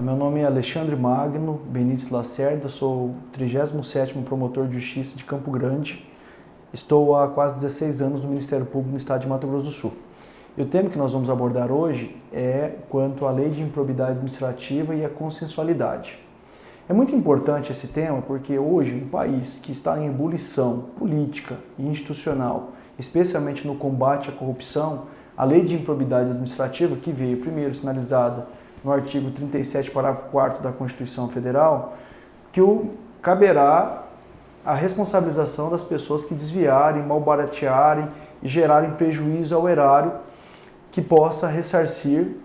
Meu nome é Alexandre Magno Benítez Lacerda, sou o 37º promotor de justiça de Campo Grande. Estou há quase 16 anos no Ministério Público no estado de Mato Grosso do Sul. E o tema que nós vamos abordar hoje é quanto à lei de improbidade administrativa e a consensualidade. É muito importante esse tema porque hoje, um país que está em ebulição política e institucional, especialmente no combate à corrupção, a lei de improbidade administrativa, que veio primeiro sinalizada no artigo 37, parágrafo 4º da Constituição Federal, que caberá a responsabilização das pessoas que desviarem, malbaratearem e gerarem prejuízo ao erário, que possa ressarcir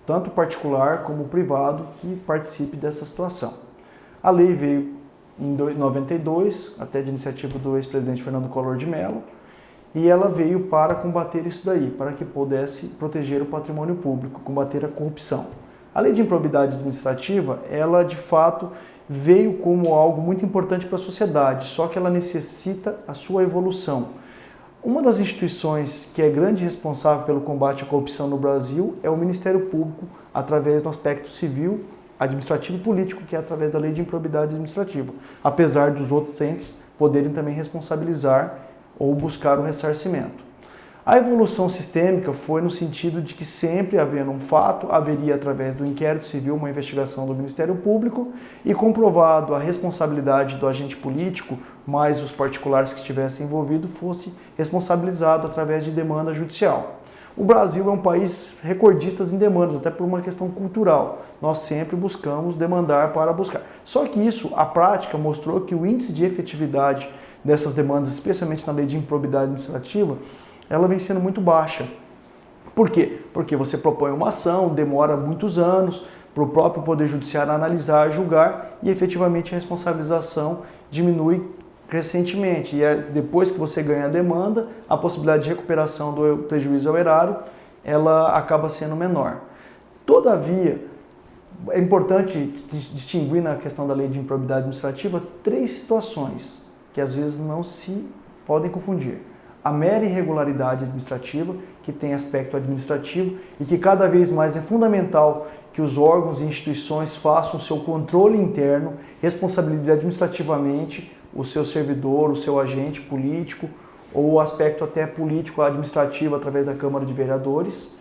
tanto o particular como o privado que participe dessa situação. A lei veio em 92, até de iniciativa do ex-presidente Fernando Collor de Mello, e ela veio para combater isso daí, para que pudesse proteger o patrimônio público, combater a corrupção. A lei de improbidade administrativa, ela de fato veio como algo muito importante para a sociedade, só que ela necessita a sua evolução. Uma das instituições que é grande responsável pelo combate à corrupção no Brasil é o Ministério Público, através do aspecto civil, administrativo e político, que é através da lei de improbidade administrativa, apesar dos outros entes poderem também responsabilizar ou buscar o ressarcimento. A evolução sistêmica foi no sentido de que sempre havendo um fato, haveria através do inquérito civil uma investigação do Ministério Público e comprovado a responsabilidade do agente político, mais os particulares que estivessem envolvidos, fosse responsabilizado através de demanda judicial. O Brasil é um país recordista em demandas, até por uma questão cultural. Nós sempre buscamos demandar para buscar. Só que isso, a prática mostrou que o índice de efetividade dessas demandas, especialmente na lei de improbidade administrativa, ela vem sendo muito baixa. Por quê? Porque você propõe uma ação, demora muitos anos para o próprio Poder Judiciário analisar, julgar e efetivamente a responsabilização diminui crescentemente. E depois que você ganha a demanda, a possibilidade de recuperação do prejuízo ao erário, ela acaba sendo menor. Todavia, é importante distinguir na questão da lei de improbidade administrativa três situações que às vezes não se podem confundir. A mera irregularidade administrativa, que tem aspecto administrativo e que cada vez mais é fundamental que os órgãos e instituições façam o seu controle interno, responsabilizem administrativamente o seu servidor, o seu agente político ou o aspecto até político administrativo através da Câmara de Vereadores.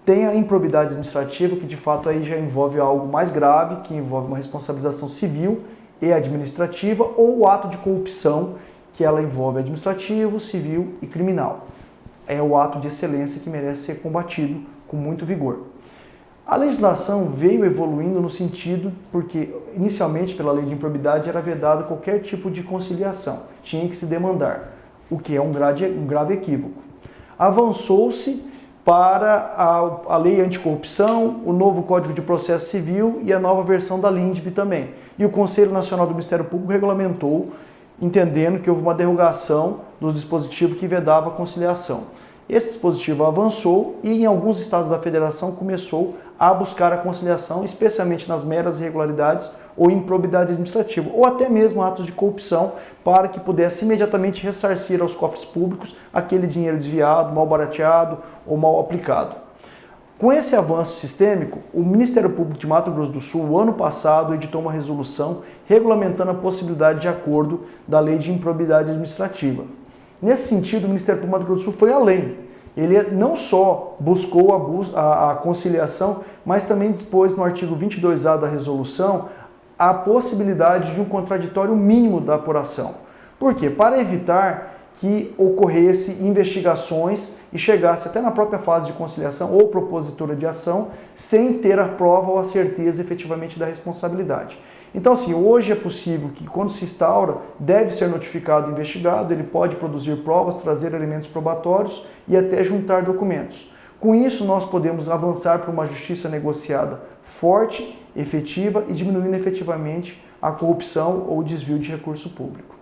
Tem a improbidade administrativa, que de fato aí já envolve algo mais grave, que envolve uma responsabilização civil e administrativa ou o ato de corrupção, que ela envolve administrativo, civil e criminal. É o ato de excelência que merece ser combatido com muito vigor. A legislação veio evoluindo no sentido porque, inicialmente, pela lei de improbidade, era vedado qualquer tipo de conciliação. Tinha que se demandar, o que é um grave equívoco. Avançou-se para a lei anticorrupção, o novo Código de Processo Civil e a nova versão da LINDB também. E o Conselho Nacional do Ministério Público regulamentou, entendendo que houve uma derrogação dos dispositivos que vedava a conciliação. Esse dispositivo avançou e em alguns estados da federação começou a buscar a conciliação, especialmente nas meras irregularidades ou improbidade administrativa, ou até mesmo atos de corrupção, para que pudesse imediatamente ressarcir aos cofres públicos aquele dinheiro desviado, mal barateado ou mal aplicado. Com esse avanço sistêmico, o Ministério Público de Mato Grosso do Sul, o ano passado, editou uma resolução regulamentando a possibilidade de acordo da lei de improbidade administrativa. Nesse sentido, o Ministério Público de Mato Grosso do Sul foi além. Ele não só buscou a conciliação, mas também dispôs no artigo 22A da resolução a possibilidade de um contraditório mínimo da apuração. Por quê? Para evitar que ocorresse investigações e chegasse até na própria fase de conciliação ou propositura de ação sem ter a prova ou a certeza efetivamente da responsabilidade. Então, assim, hoje é possível que quando se instaura, deve ser notificado o investigado, ele pode produzir provas, trazer elementos probatórios e até juntar documentos. Com isso, nós podemos avançar para uma justiça negociada forte, efetiva e diminuindo efetivamente a corrupção ou o desvio de recurso público.